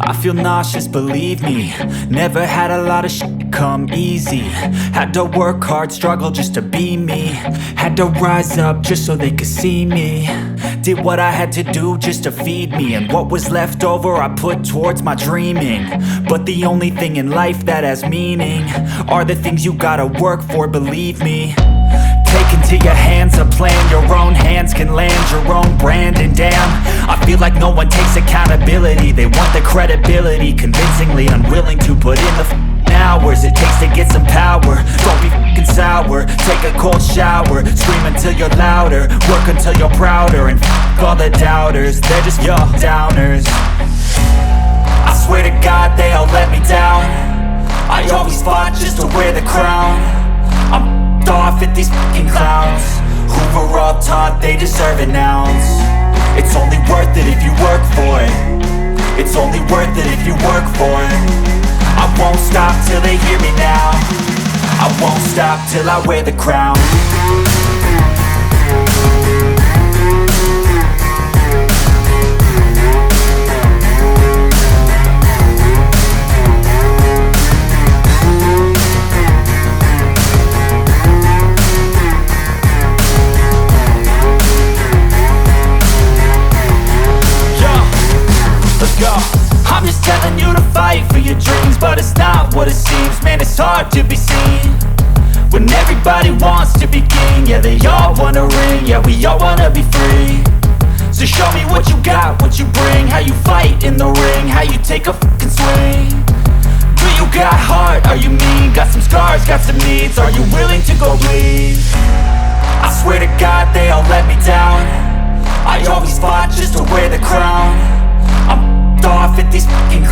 I feel nauseous, believe me. Never had a lot of shit come easy. Had to work hard, struggle just to be me. Had to rise up just so they could see me. Did what I had to do just to feed me, and what was left over I put towards my dreaming. But the only thing in life that has meaning are the things you gotta work for, believe me. Take into your hands a plan, your own hands can land your own brand. And damn, I feel like no one takes accountability. They want the credibility, convincingly unwilling to put in the hours it takes to get some power. Don't be f***ing sour, take a cold shower. Scream until you're louder, work until you're prouder. And f*** all the doubters, they're just your downers. I swear to God they all let me down. I always fought just to wear the crown. I'm off at these fucking clowns who were all taught they deserve an ounce. It's only worth it if you work for it. It's only worth it if you work for it. I won't stop till they hear me now. I won't stop till I wear the crown. I'm just telling you to fight for your dreams, but it's not what it seems. Man, it's hard to be seen when everybody wants to be king. Yeah, they all wanna ring, yeah, we all wanna be free. So show me what you got, what you bring, how you fight in the ring, how you take a fucking swing. Do you got heart, are you mean? Got some scars, got some needs, are you willing to go bleed? I swear to God they all let me down. I always fought just to wear the crown. I'm off at these fucking